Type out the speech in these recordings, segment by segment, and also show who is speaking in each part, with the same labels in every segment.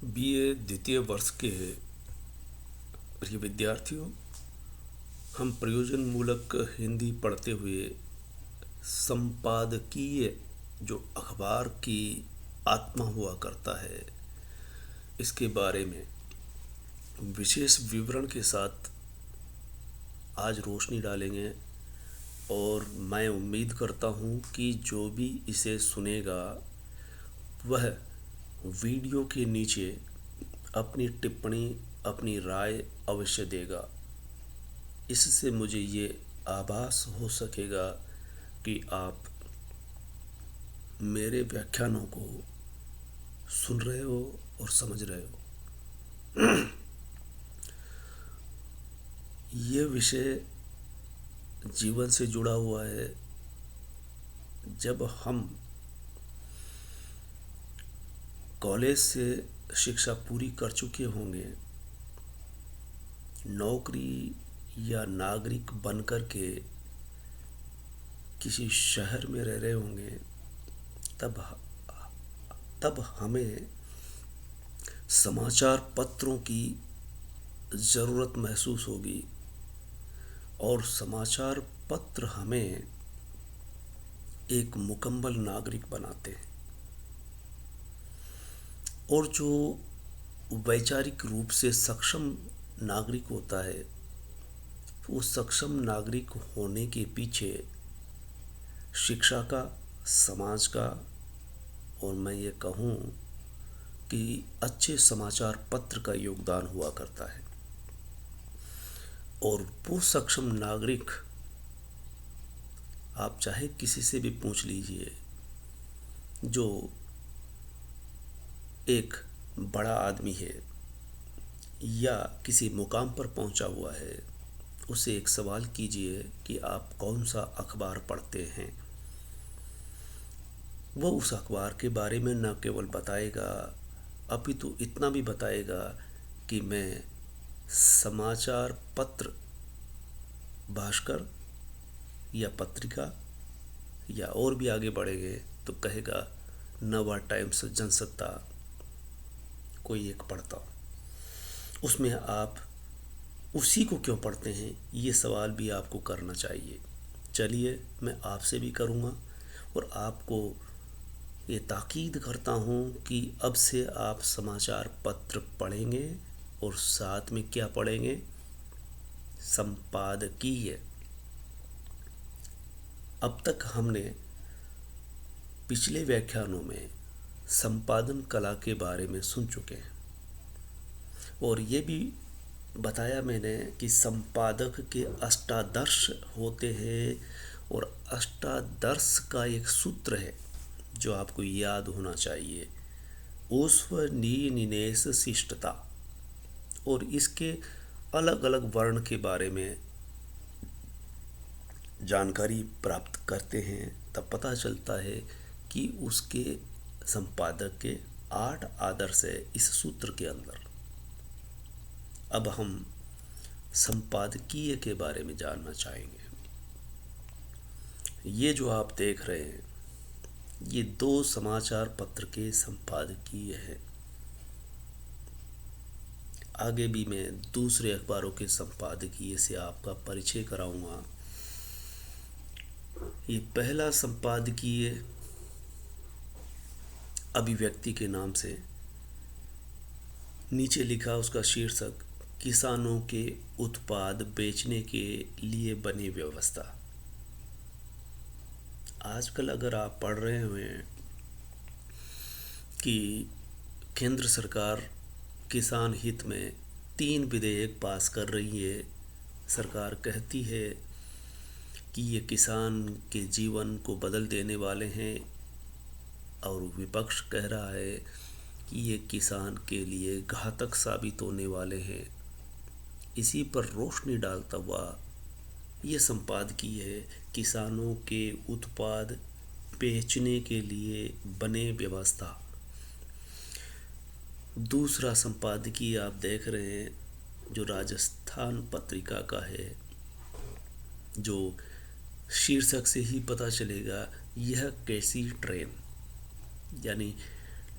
Speaker 1: BA द्वितीय वर्ष के प्रिय विद्यार्थियों, हम प्रयोजन मूलक हिंदी पढ़ते हुए संपादकीय जो अखबार की आत्मा हुआ करता है, इसके बारे में विशेष विवरण के साथ आज रोशनी डालेंगे। और मैं उम्मीद करता हूँ कि जो भी इसे सुनेगा वह वीडियो के नीचे अपनी टिप्पणी, अपनी राय अवश्य देगा। इससे मुझे ये आभास हो सकेगा कि आप मेरे व्याख्यानों को सुन रहे हो और समझ रहे हो। ये विषय जीवन से जुड़ा हुआ है। जब हम कॉलेज से शिक्षा पूरी कर चुके होंगे, नौकरी या नागरिक बनकर के किसी शहर में रह रहे होंगे, तब हमें समाचार पत्रों की ज़रूरत महसूस होगी। और समाचार पत्र हमें एक मुकम्मल नागरिक बनाते हैं। और जो वैचारिक रूप से सक्षम नागरिक होता है, वो सक्षम नागरिक होने के पीछे शिक्षा का, समाज का, और मैं ये कहूँ कि अच्छे समाचार पत्र का योगदान हुआ करता है। और वो सक्षम नागरिक, आप चाहे किसी से भी पूछ लीजिए, जो एक बड़ा आदमी है या किसी मुकाम पर पहुंचा हुआ है, उसे एक सवाल कीजिए कि आप कौन सा अखबार पढ़ते हैं। वो उस अखबार के बारे में न केवल बताएगा, अपितु इतना भी बताएगा कि मैं समाचार पत्र, भास्कर या पत्रिका, या और भी आगे बढ़ेंगे तो कहेगा नवा टाइम्स, जनसत्ता, कोई एक पढ़ता हूँ। उसमें आप उसी को क्यों पढ़ते हैं, ये सवाल भी आपको करना चाहिए। चलिए, मैं आपसे भी करूँगा और आपको ये ताकीद करता हूँ कि अब से आप समाचार पत्र पढ़ेंगे। और साथ में क्या पढ़ेंगे? संपादकीय। अब तक हमने पिछले व्याख्यानों में संपादन कला के बारे में सुन चुके हैं और ये भी बताया मैंने कि संपादक के अष्टादर्श होते हैं। और अष्टादर्श का एक सूत्र है जो आपको याद होना चाहिए, ऊष्वनीनिनेश शिष्टता। और इसके अलग अलग वर्ण के बारे में जानकारी प्राप्त करते हैं, तब पता चलता है कि उसके संपादक के 8 आदर्श है इस सूत्र के अंदर। अब हम संपादकीय के बारे में जानना चाहेंगे। ये जो आप देख रहे हैं, ये 2 समाचार पत्र के संपादकीय है। आगे भी मैं दूसरे अखबारों के संपादकीय से आपका परिचय कराऊंगा। ये पहला संपादकीय अभिव्यक्ति के नाम से, नीचे लिखा उसका शीर्षक, किसानों के उत्पाद बेचने के लिए बनी व्यवस्था। आजकल अगर आप पढ़ रहे हैं कि केंद्र सरकार किसान हित में 3 विधेयक पास कर रही है, सरकार कहती है कि ये किसान के जीवन को बदल देने वाले हैं, और विपक्ष कह रहा है कि ये किसान के लिए घातक साबित होने वाले हैं। इसी पर रोशनी डालता हुआ ये संपादकीय है, किसानों के उत्पाद बेचने के लिए बने व्यवस्था। दूसरा संपादकीय आप देख रहे हैं जो राजस्थान पत्रिका का है, जो शीर्षक से ही पता चलेगा, यह कैसी ट्रेन। यानी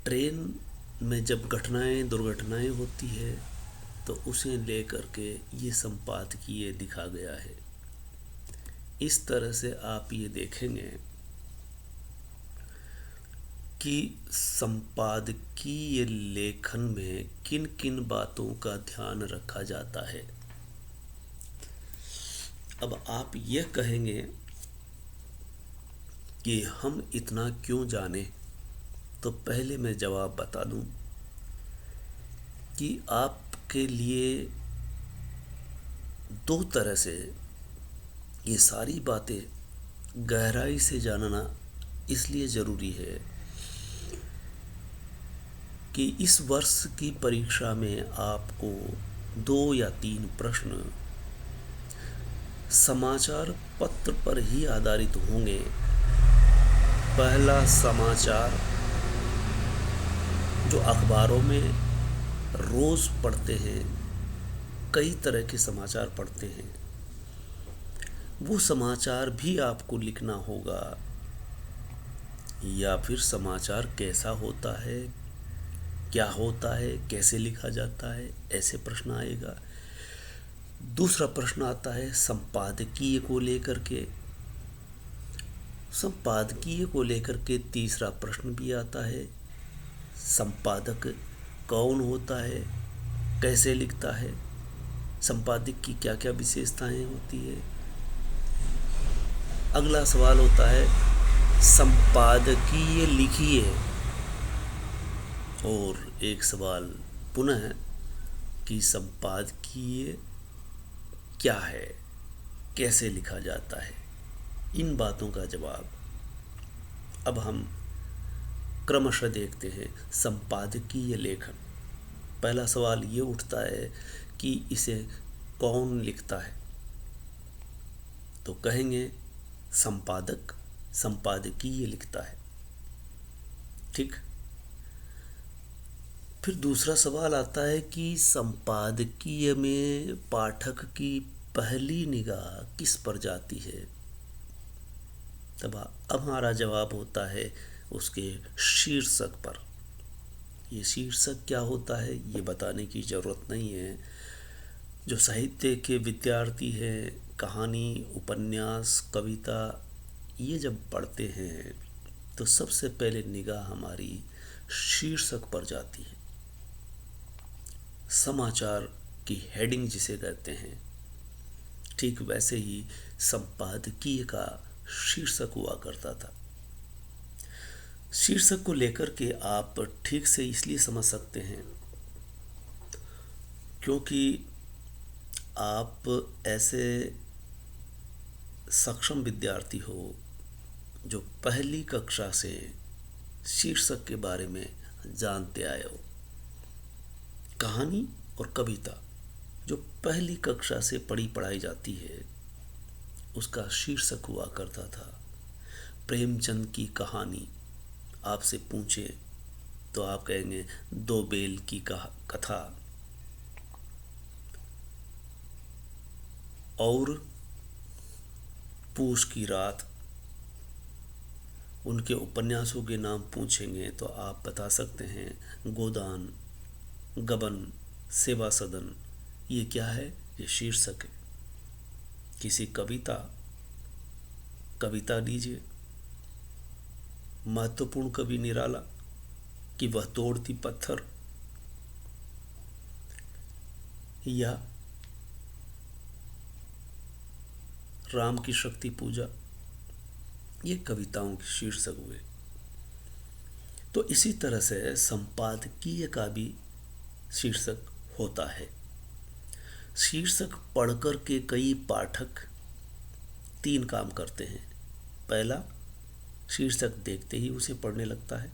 Speaker 1: ट्रेन में जब घटनाएं दुर्घटनाएं होती है तो उसे लेकर के ये संपादकीय लिखा गया है। इस तरह से आप ये देखेंगे कि संपादकीय लेखन में किन किन बातों का ध्यान रखा जाता है। अब आप यह कहेंगे कि हम इतना क्यों जाने, तो पहले मैं जवाब बता दूं कि आपके लिए दो तरह से ये सारी बातें गहराई से जानना इसलिए ज़रूरी है कि इस वर्ष की परीक्षा में आपको 2 या 3 प्रश्न समाचार पत्र पर ही आधारित होंगे। पहला समाचार जो अखबारों में रोज़ पढ़ते हैं, कई तरह के समाचार पढ़ते हैं, वो समाचार भी आपको लिखना होगा। या फिर समाचार कैसा होता है, क्या होता है, कैसे लिखा जाता है, ऐसे प्रश्न आएगा। दूसरा प्रश्न आता है संपादकीय को लेकर के। संपादकीय को लेकर के तीसरा प्रश्न भी आता है, संपादक कौन होता है, कैसे लिखता है, संपादक की क्या क्या विशेषताएं होती है। अगला सवाल होता है संपादकीय लिखिए। और एक सवाल पुनः कि संपादकीय क्या है, कैसे लिखा जाता है। इन बातों का जवाब अब हम क्रमशः देखते हैं। संपादकीय लेखन, पहला सवाल ये उठता है कि इसे कौन लिखता है, तो कहेंगे संपादक संपादकीय लिखता है। ठीक। फिर दूसरा सवाल आता है कि संपादकीय में पाठक की पहली निगाह किस पर जाती है। तब अब हमारा जवाब होता है उसके शीर्षक पर। ये शीर्षक क्या होता है ये बताने की ज़रूरत नहीं है। जो साहित्य के विद्यार्थी हैं, कहानी, उपन्यास, कविता ये जब पढ़ते हैं तो सबसे पहले निगाह हमारी शीर्षक पर जाती है। समाचार की हेडिंग जिसे कहते हैं, ठीक वैसे ही संपादकीय का शीर्षक हुआ करता था। शीर्षक को लेकर के आप ठीक से इसलिए समझ सकते हैं क्योंकि आप ऐसे सक्षम विद्यार्थी हो जो पहली कक्षा से शीर्षक के बारे में जानते आए हो। कहानी और कविता जो पहली कक्षा से पढ़ाई जाती है उसका शीर्षक हुआ करता था। प्रेमचंद की कहानी आपसे पूछे तो आप कहेंगे दो बेल की कथा। और पूस की रात, उनके उपन्यासों के नाम पूछेंगे तो आप बता सकते हैं गोदान, गबन, सेवा सदन। ये क्या है? ये शीर्षक है। किसी कविता लीजिए, महत्वपूर्ण कवि निराला कि वह तोड़ती पत्थर, या राम की शक्ति पूजा, ये कविताओं के शीर्षक हुए। तो इसी तरह से संपादकीय का भी शीर्षक होता है। शीर्षक पढ़कर के कई पाठक 3 काम करते हैं। पहला, शीर्षक देखते ही उसे पढ़ने लगता है।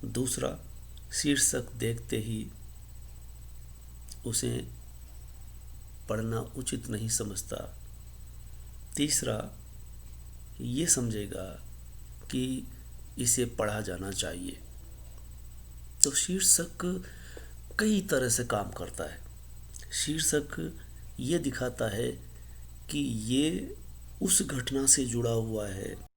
Speaker 1: दूसरा, शीर्षक देखते ही उसे पढ़ना उचित नहीं समझता। तीसरा, ये समझेगा कि इसे पढ़ा जाना चाहिए। तो शीर्षक कई तरह से काम करता है। शीर्षक ये दिखाता है कि ये उस घटना से जुड़ा हुआ है